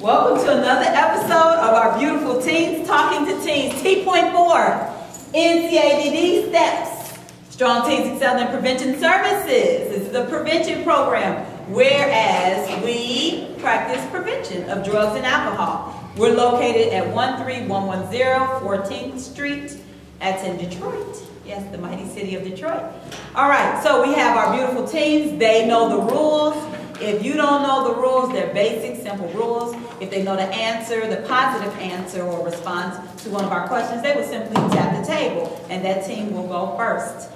Welcome to another episode of our beautiful Teens Talking to Teens. T.4, NCADD Steps. Strong Teens Excel in Prevention Services. This is a prevention program, whereas we practice prevention of drugs and alcohol. We're located at 13110 14th Street. That's in Detroit. Yes, the mighty city of Detroit. All right, so we have our beautiful teens. They know the rules. If you don't know the rules, they're basic, simple rules. If they know the answer, the positive answer or response to one of our questions, they will simply tap the table, and that team will go first.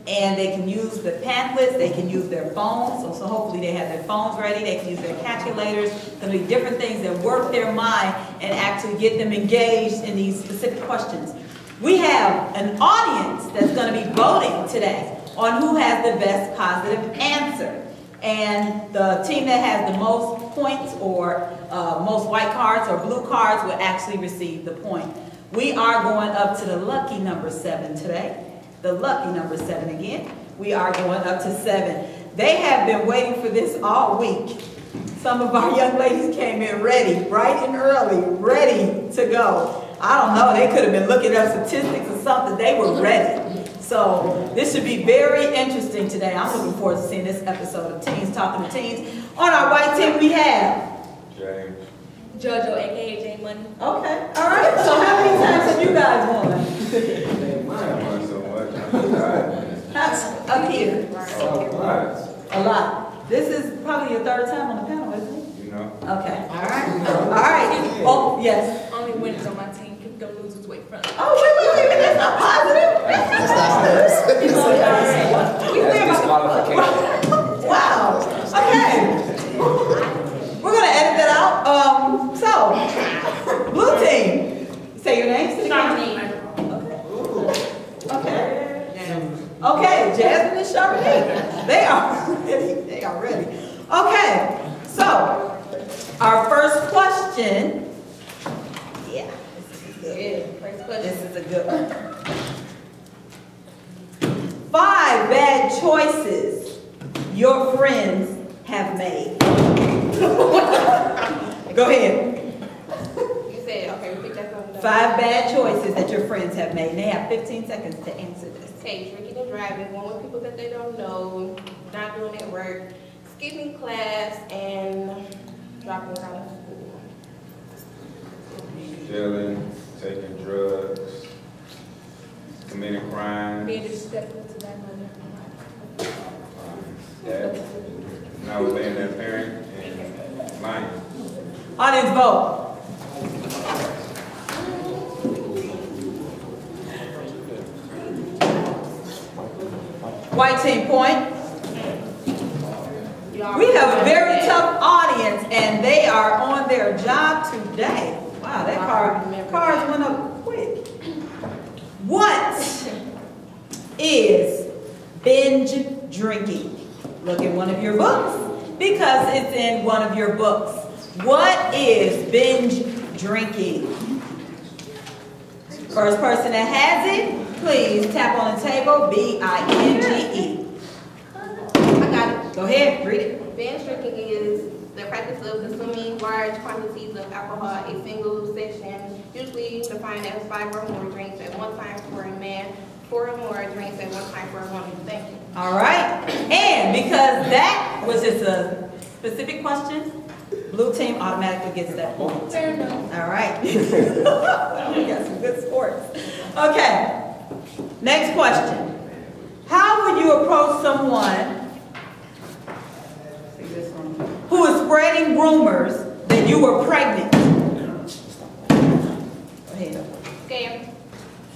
And they can use the pamphlets, they can use their phones, so hopefully they have their phones ready, they can use their calculators. There'll be different things that work their mind and actually get them engaged in these specific questions. We have an audience that's going to be voting today on who has the best positive answer. And the team that has the most points or most white cards or blue cards will actually receive the point. We are going up to the lucky number 7 today. The lucky number 7 again. We are going up to 7. They have been waiting for this all week. Some of our young ladies came in ready, bright and early, ready to go. I don't know, they could have been looking up statistics or something. They were ready. So this should be very interesting today. I'm looking forward to seeing this episode of Teens Talking to Teens. On our white team we have James. JoJo, aka J Money. Okay, all right. So how many times have you guys won? Mine won so much. I'm tired. That's up here. A A lot. This is probably your 3rd time on the panel, isn't it? You know. Okay. All right. All right. Oh, yes. Only winners on my team. Keep them losers away from. Oh, wait. That's not positive. Wow. Okay. We're going to edit that out. So, blue team. Say your name. Okay. Okay, Jasmine and Charmaine. They are ready. They are ready. Okay. So, our first question. Yeah, this is a good one. 5 bad choices your friends have made. Go ahead. You said, okay, repeat that from 5 bad choices that your friends have made. And they have 15 seconds to answer this. Okay, drinking and driving, going with people that they don't know, not doing their work, skipping class, and dropping out of school. Stealing, taking drugs, committing crimes. Being disrespectful to that mother. Not obeying their parent and lying. Audience vote. White team point. We have a very tough audience and they are on their job today. Wow, that cards went up quick. What is binge drinking? Look in one of your books because it's in one of your books. What is binge drinking? First person that has it, please tap on the table, B-I-N-G-E. I got it. Go ahead, read it. Binge drinking is the practice of consuming large quantities of alcohol, a single session, usually defined as 5 or more drinks at one time for a man, 4 or more drinks at one time for a woman. Thank you. All right. And because that was just a specific question, blue team automatically gets that point. Fair enough. All right. We got some good sports. Okay. Next question. How would you approach someone who is spreading rumors that you were pregnant? Go ahead. Okay.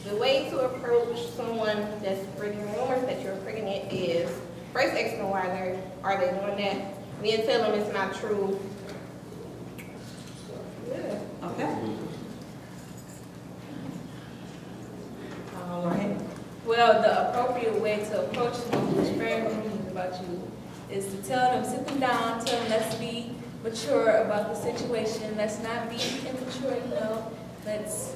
The way to approach someone that's spreading rumors that you're pregnant is first ask them why are they doing that, then tell them it's not true. Yeah. Okay. All right. Well, the appropriate way to approach someone who's spreading rumors about you is to tell them, sit them down, tell them let's be mature about the situation, let's not be immature, you know, let's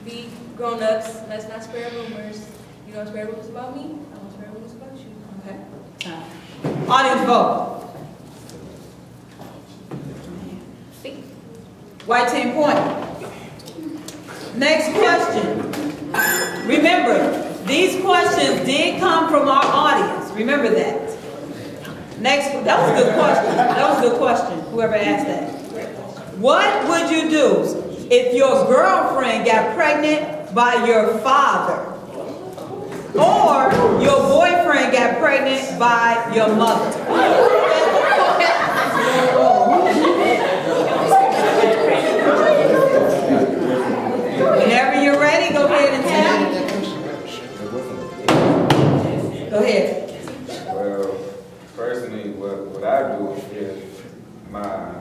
be grown-ups, let's not spread rumors. You don't spread rumors about me, I won't spread rumors about you. Okay. Audience vote. White team point. Next question. Remember, these questions did come from our audience. Remember that. Next, that was a good question. That was a good question, whoever asked that. What would you do if your girlfriend got pregnant by your father? Or your boyfriend got pregnant by your mother? Whenever you're ready, go ahead and tell. Go ahead. Well, personally, what I do if my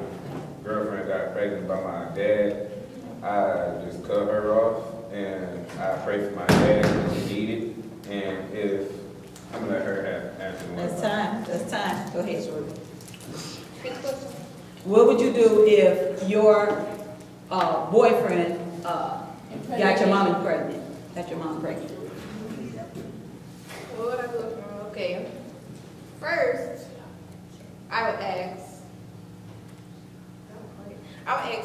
girlfriend got pregnant by my dad, I just cut her off and I pray for my dad if she need it. And if I'm gonna let her have answer. That's time. That's time. Go ahead, Shorty. What would you do if your boyfriend got your mom pregnant? Got your mom pregnant? What would I do? Okay. First, I would ask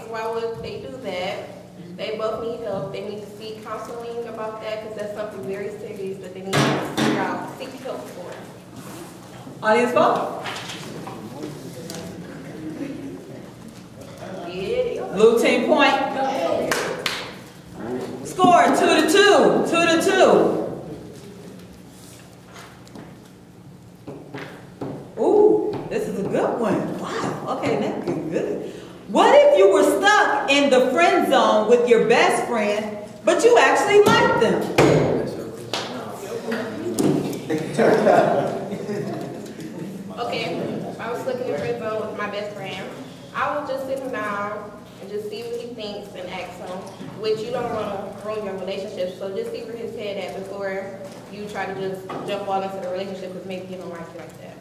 why would they do that? They both need help. They need to seek counseling about that because that's something very serious that they need to seek help for. Audience vote. Blue team point. Score 2-2. 2-2. Ooh, this is a good one. Wow. Okay, that's good. What if you were stuck in the friend zone with your best friend, but you actually liked them? Okay, if I was stuck in the friend zone with my best friend, I would just sit him down and just see what he thinks and ask him, which you don't want to ruin your relationship, so just see where his head at before you try to just jump all into the relationship because maybe you don't like it like that.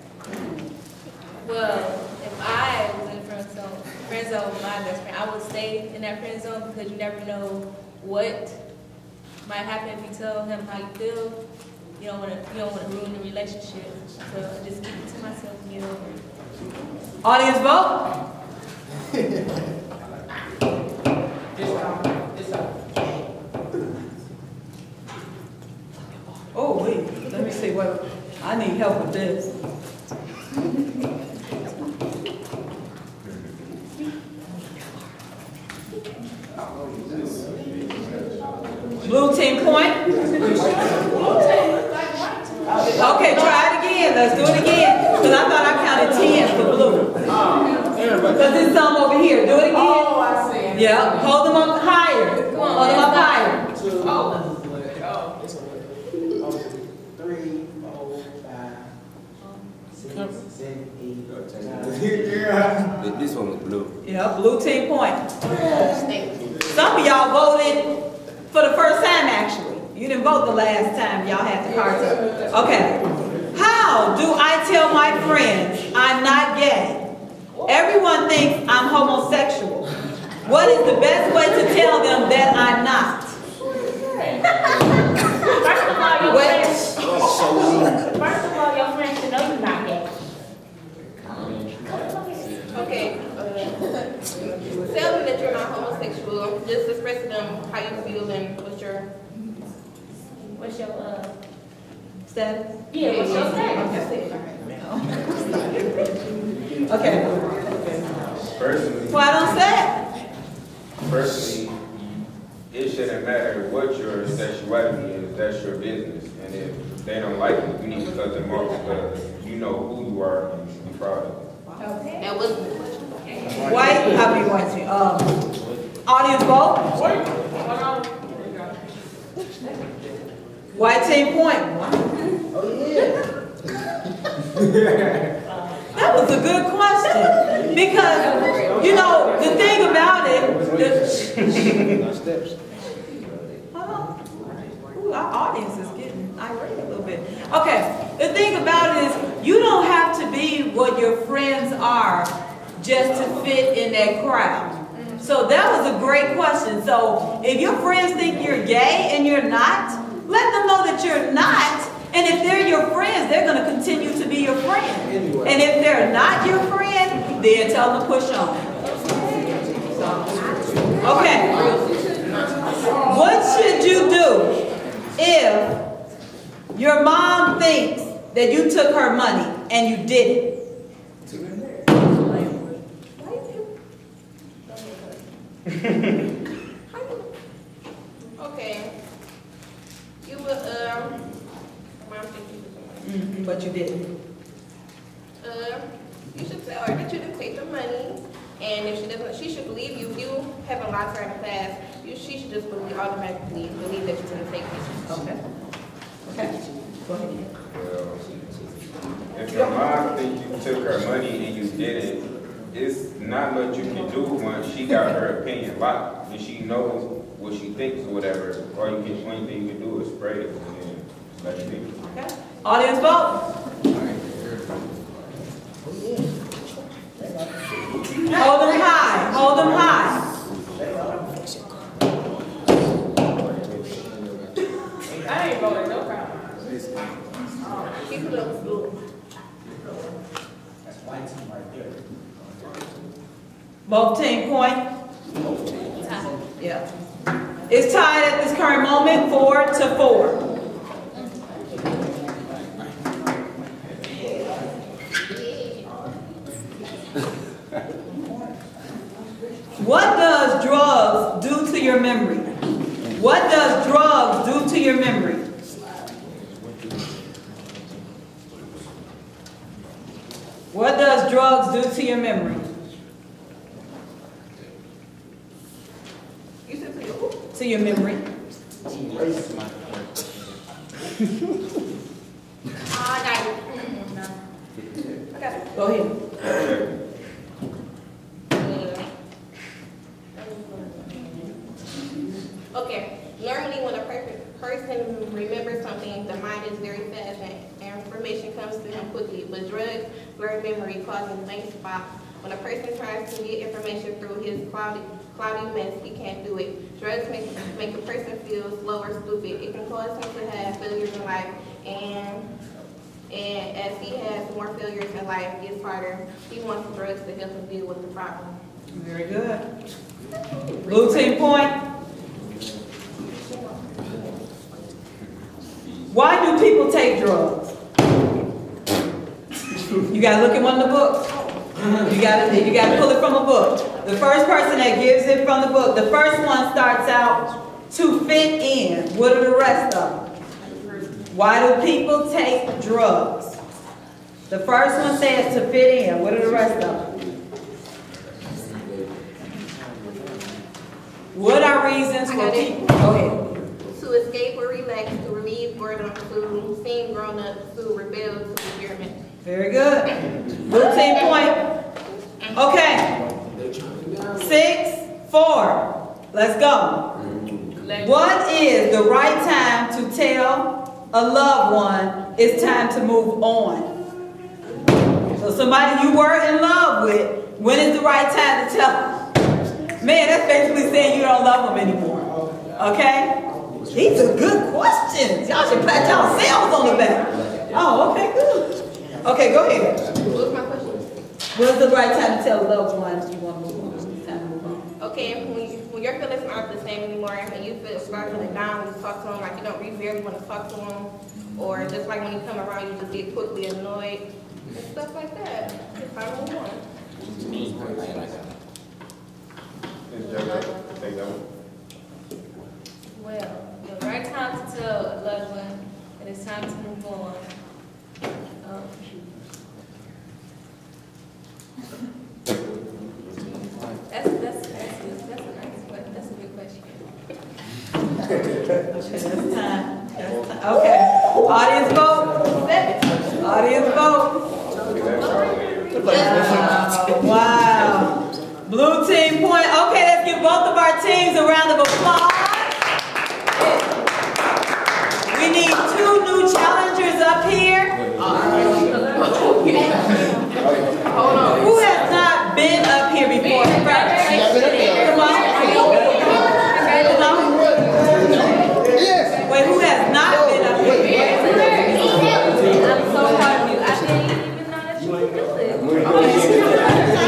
Well, if I was in friend zone with my best friend, I would stay in that friend zone because you never know what might happen if you tell him how you feel. You don't want to ruin the relationship. So just keep it to myself and get over it. Audience vote. Oh wait, let me see what I need help with this. Blue team point. Okay, try it again. Let's do it again. Because I thought I counted 10 for blue. Because there's some over here. Do it again. Oh, I see. Yeah. Hold them up higher. Hold them up higher. 2, 3, 4, 5, 6, 7, 8, 9. This one was blue. Yeah, blue team point. Some of y'all voted for the first time, actually. You didn't vote the last time y'all had the cards up. Okay. How do I tell my friends I'm not gay? Everyone thinks I'm homosexual. What is the best way to tell them that I'm not? First of all, your friends should know you're not gay. Okay, tell them that you're not homosexual. Just express to them how you feel and what's your Status? yeah, what's your status? Okay. Personally, Why don't say personally, it shouldn't matter what your sexuality is. That's your business. And if they don't like it, you need to cut them off because you know who you are and you should be proud of it. that wasn't the question. white? I'll be white team. Audience vote. White team point. Oh, yeah. That was a good question. Because, you know, the thing about it, Ooh, our audience is getting irate a little bit. Okay, the thing about it is, you don't have to be what your friends are just to fit in that crowd. So that was a great question. So if your friends think you're gay and you're not, let them know that you're not. And if they're your friends, they're going to continue to be your friend. And if they're not your friend, then tell them to push on. So, Okay. What should you do if your mom thinks that you took her money and you didn't? Okay. You would, mom thinks you took the money. But you didn't. You should tell her that you didn't take the money, and if she doesn't, she should believe you. If you haven't lied to her in the past, she should just automatically believe that you didn't take it. Okay. Okay. Go ahead. Well, if your mom think you took her money and you didn't, it's not much you can do once she got her opinion locked and she knows what she thinks or whatever. Only thing you can do is spray it and then let it be. Okay. Audience vote. Hold them high. Hold them high. I ain't voting, no problem. Keep it up, blue. That's my team right there. Both team point. Yeah. It's tied at this current moment, 4-4. What does drugs do to your memory? What does drugs do to your memory? What does drugs do to your memory? You said to your who? To your memory. I got it. I got it. Go ahead. Okay, normally when a person remembers something, the mind is very fast and information comes to him quickly, but drugs blur memory, causing blank spots. When a person tries to get information through his cloudy mess, he can't do it. Drugs make a person feel slow or stupid. It can cause him to have failures in life, and as he has more failures in life, it gets harder. He wants drugs to help him deal with the problem. Very good. Blue team point. Why do people take drugs? You gotta look at one of the books. You gotta pull it from a book. The first person that gives it from the book, the first one starts out to fit in. What are the rest of them? Why do people take drugs? The first one says to fit in. What are the rest of them? What are reasons for people? Go ahead. To escape or relax, to relieve boredom, to seem grown up, to rebel, to experiment. Very good. Blue team point. Okay. 6-4. Let's go. What is the right time to tell a loved one it's time to move on? So somebody you were in love with, when is the right time to tell them? Man, that's basically saying you don't love them anymore. Okay? These are good questions. Y'all should pat y'all selves on the back. Oh, okay, good. Okay, go ahead. What was my question? When's the right time to tell a loved one you want to move on? It's time to move on. Okay, when your feelings aren't the same anymore, and you start feeling down when you talk to them, like you don't really want to talk to them, or just like when you come around, you just get quickly annoyed, and stuff like that. It's time to move on. Well, the right time to tell a loved one that it's time to move on. That's a nice question. That's a good question. That's time. Okay. Audience vote. Audience vote. Wow. Blue team point. Okay, let's give both of our teams a round of applause. We need 2 new challengers up here. Who has not been up here before? Come on. Wait, who has not been up here? I'm so proud of you. I didn't even know that you could do it.